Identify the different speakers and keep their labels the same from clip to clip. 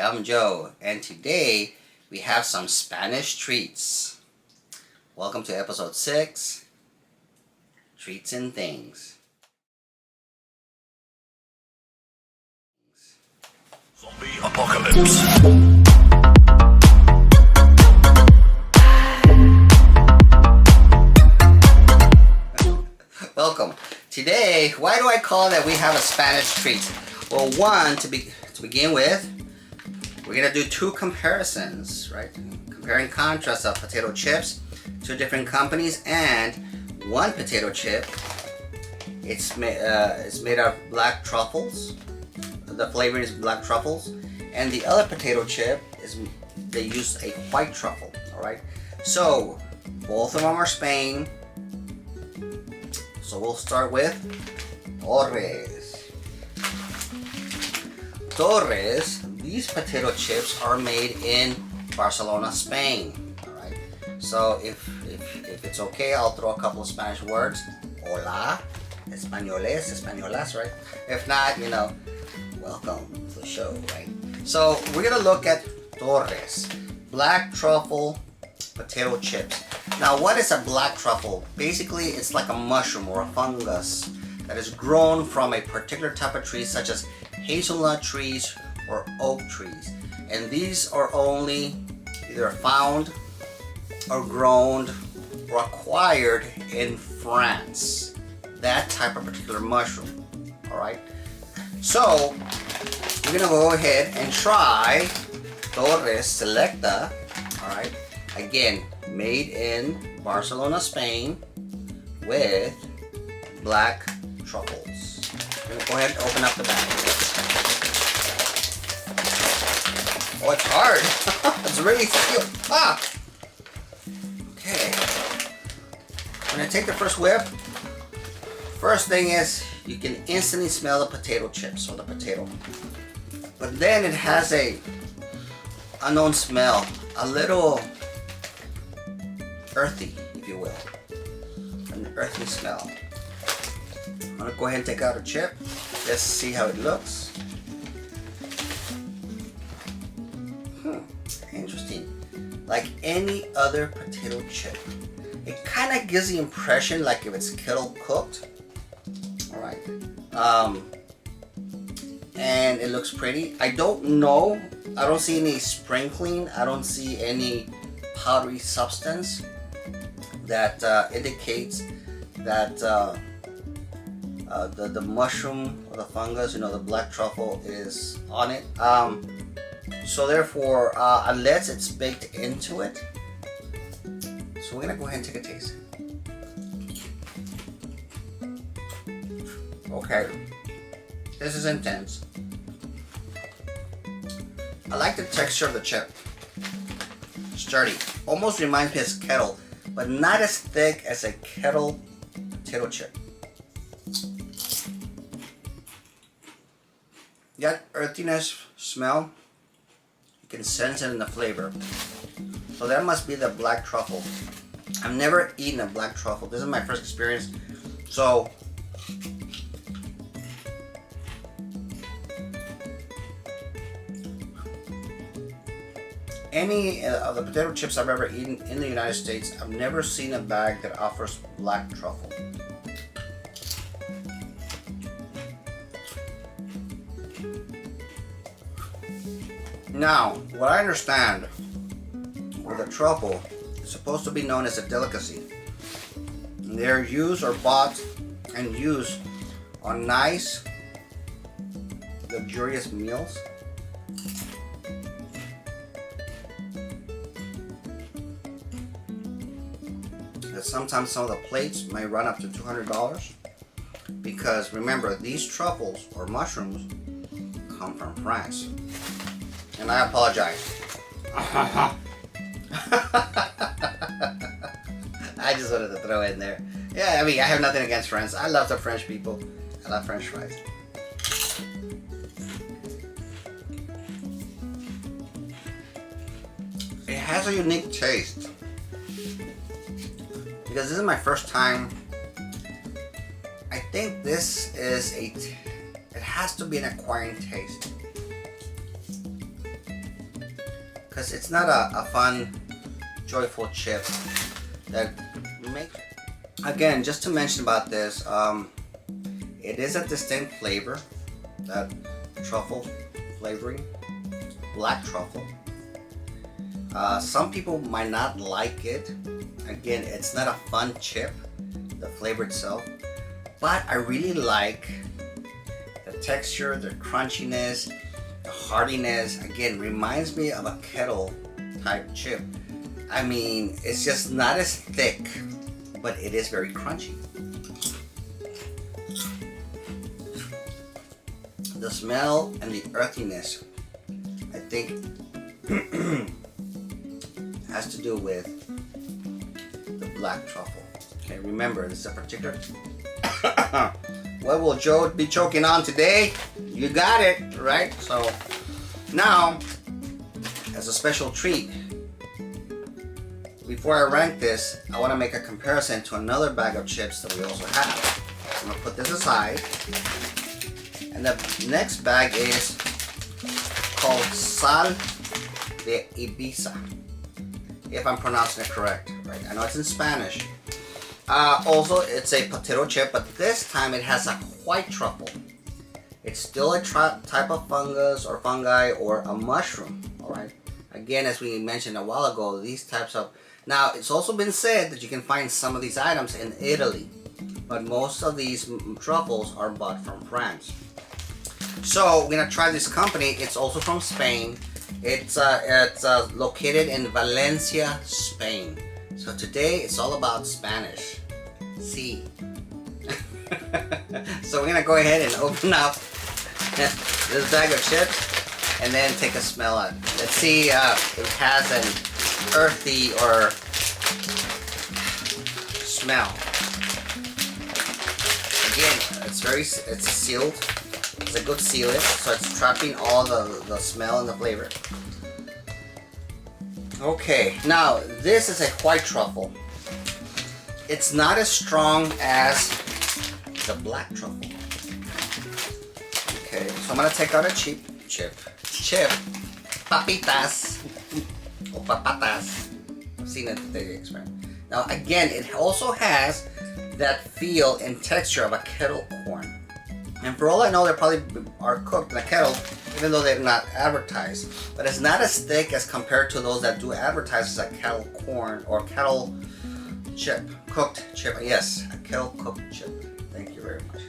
Speaker 1: I'm Joe, and today we have some Spanish treats. Welcome to episode 6, Treats and Things.
Speaker 2: Zombie apocalypse.
Speaker 1: Welcome. Today, why do I call that we have a Spanish treat? Well, one, to begin with, we're going to do two comparisons, right? Compare and contrast of potato chips, two different companies, and one potato chip, it's made of black truffles. The flavor is black truffles. And the other potato chip, they use a white truffle, all right? So, both of them are Spain. So we'll start with Torres. These potato chips are made in Barcelona, Spain. All right. So if it's okay, I'll throw a couple of Spanish words. Hola, españoles, españolas, right? If not, welcome to the show, right? So we're gonna look at Torres, black truffle potato chips. Now, what is a black truffle? Basically, it's like a mushroom or a fungus that is grown from a particular type of tree, such as hazelnut trees or oak trees. And these are only either found or grown or acquired in France. That type of particular mushroom. All right. So we're gonna go ahead and try Torres Selecta. All right. Again, made in Barcelona, Spain, with black truffles. I'm gonna go ahead and open up the bag. Oh, it's hard. It's really sealed. Okay. I'm gonna take the first whip. First thing is, you can instantly smell the potato chips or the potato. But then it has a unknown smell, a little earthy, if you will. An earthy smell. I'm gonna go ahead and take out a chip. Let's see how it looks. Interesting. Like any other potato chip. It kind of gives the impression like if it's kettle cooked. Alright. And it looks pretty. I don't know. I don't see any sprinkling. I don't see any powdery substance that indicates that the mushroom or the fungus, the black truffle is on it. So therefore, unless it's baked into it, so we're gonna go ahead and take a taste. Okay, this is intense. I like the texture of the chip. Sturdy, almost reminds me of kettle, but not as thick as a kettle potato chip. That earthiness smell, you can sense it in the flavor. So that must be the black truffle. I've never eaten a black truffle. This is my first experience. So any of the potato chips I've ever eaten in the United States, I've never seen a bag that offers black truffle. Now, what I understand with a truffle is supposed to be known as a delicacy. They're used or bought and used on nice, luxurious meals. Sometimes some of the plates may run up to $200 because remember, these truffles or mushrooms come from France. And I apologize. I just wanted to throw it in there. Yeah, I have nothing against France. I love the French people. I love French fries. It has a unique taste. Because this is my first time. I think this is it has to be an acquiring taste. because it's not a fun, joyful chip that makes. Again, just to mention about this, it is a distinct flavor, that truffle flavoring, black truffle. Some people might not like it. Again, it's not a fun chip, the flavor itself, but I really like the texture, the crunchiness, the hardiness. Again, reminds me of a kettle type chip. I mean, it's just not as thick, but it is very crunchy. The smell and the earthiness, I think, has to do with the black truffle. Okay, remember, this is a particular. What will Joe be choking on today? You got it, right? So now, as a special treat, before I rank this, I want to make a comparison to another bag of chips that we also have. I'm going to put this aside. And the next bag is called Sal de Ibiza, if I'm pronouncing it correct, right? I know it's in Spanish. Also, it's a potato chip, but this time it has a white truffle. It's still a type of fungus or fungi or a mushroom, all right? Again, as we mentioned a while ago, these types of... Now, it's also been said that you can find some of these items in Italy, but most of these truffles are bought from France. So we're gonna try this company. It's also from Spain. It's located in Valencia, Spain. So today it's all about Spanish. Sí. So we're gonna go ahead and open up this bag of chips and then take a smell at it. Let's see if it has an earthy or smell. Again, it's sealed. It's a good sealant, so it's trapping all the smell and the flavor. Okay, now this is a white truffle. It's not as strong as the black truffle. Okay, so I'm gonna take out a chip, papitas, or papatas. I've seen it today, experiment. Now again, it also has that feel and texture of a kettle corn. And for all I know, they probably are cooked in a kettle, even though they're not advertised. But it's not as thick as compared to those that do advertise as a kettle corn or kettle chip, cooked chip. Yes, a kettle cooked chip. Thank you very much.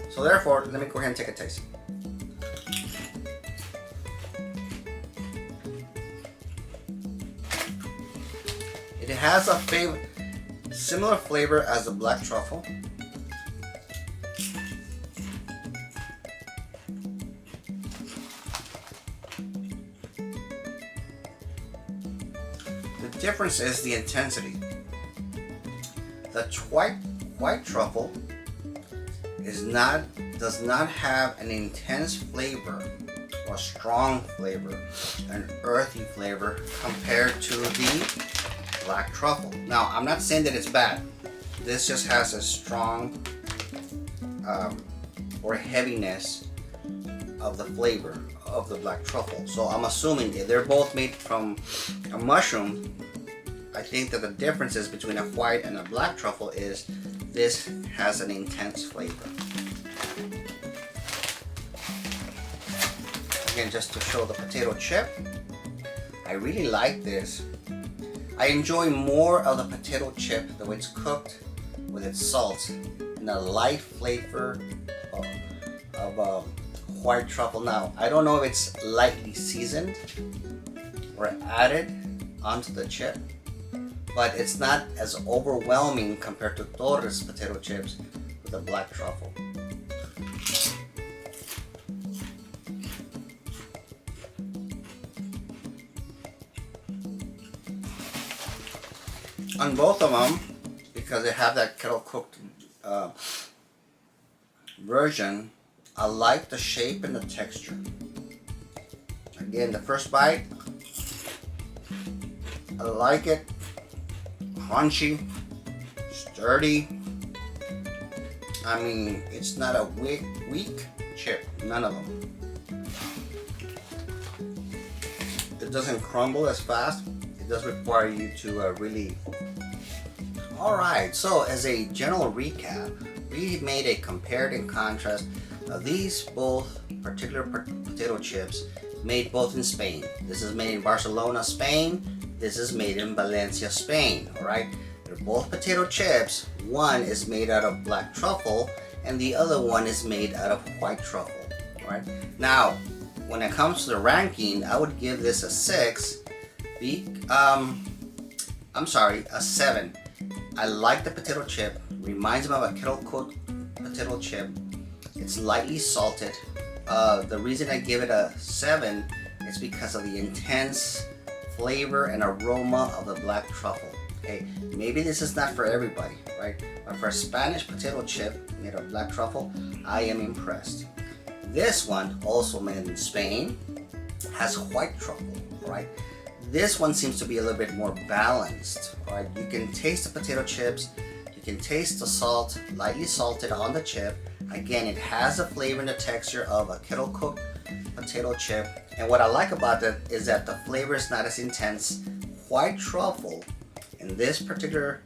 Speaker 1: So therefore, let me go ahead and take a taste. It has a similar flavor as the black truffle. The difference is the intensity. The white truffle does not have an intense flavor or strong flavor, an earthy flavor compared to the black truffle. Now, I'm not saying that it's bad. This just has a strong or heaviness of the flavor of the black truffle. So I'm assuming if they're both made from a mushroom, I think that the differences between a white and a black truffle is this has an intense flavor. Again, just to show the potato chip, I really like this. I enjoy more of the potato chip, the way it's cooked with its salt and the light flavor of white truffle. Now, I don't know if it's lightly seasoned or added onto the chip, but it's not as overwhelming compared to Torres potato chips with the black truffle. On both of them, because they have that kettle cooked version, I like the shape and the texture. Again, the first bite, I like it crunchy, sturdy. I mean, it's not a weak chip, none of them. The doesn't crumble as fast. It does require you to really... Alright, so as a general recap, we made a compared and contrast of these both particular potato chips made both in Spain. This is made in Barcelona, Spain. This is made in Valencia, Spain. Alright, they're both potato chips. One is made out of black truffle and the other one is made out of white truffle. Alright, now when it comes to the ranking, I would give this a 6. A 7. I like the potato chip. Reminds me of a kettle cooked potato chip. It's lightly salted. The reason I give it a 7 is because of the intense flavor and aroma of the black truffle. Okay, maybe this is not for everybody, right? But for a Spanish potato chip made of black truffle, I am impressed. This one, also made in Spain, has white truffle, right? This one seems to be a little bit more balanced, right? You can taste the potato chips, you can taste the salt, lightly salted on the chip. Again, it has the flavor and the texture of a kettle cooked potato chip. And what I like about that is that the flavor is not as intense. White truffle in this particular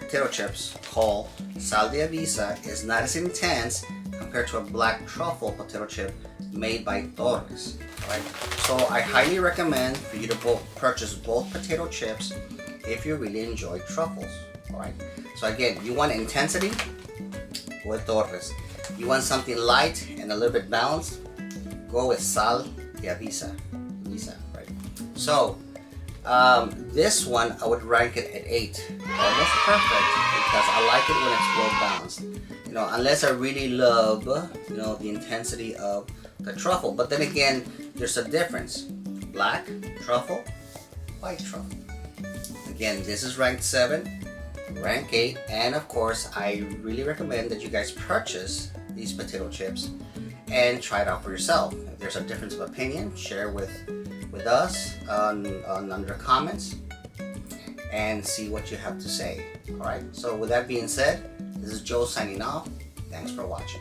Speaker 1: potato chips called Sal de Avisa is not as intense compared to a black truffle potato chip made by Torres. Right? So I highly recommend for you to purchase both potato chips if you really enjoy truffles. Alright. So again, you want intensity? Go with Torres. You want something light and a little bit balanced? Go with Sal de Avisa. Right? So this one I would rank it at 8. Almost perfect because I like it when it's well balanced. You know, unless I really love, you know, the intensity of the truffle. But then again, there's a difference. Black truffle, white truffle. Again, this is ranked 7, rank 8, and of course, I really recommend that you guys purchase these potato chips and try it out for yourself. If there's a difference of opinion, share with us under comments and see what you have to say. All right. So with that being said, this is Joe signing off. Thanks for watching.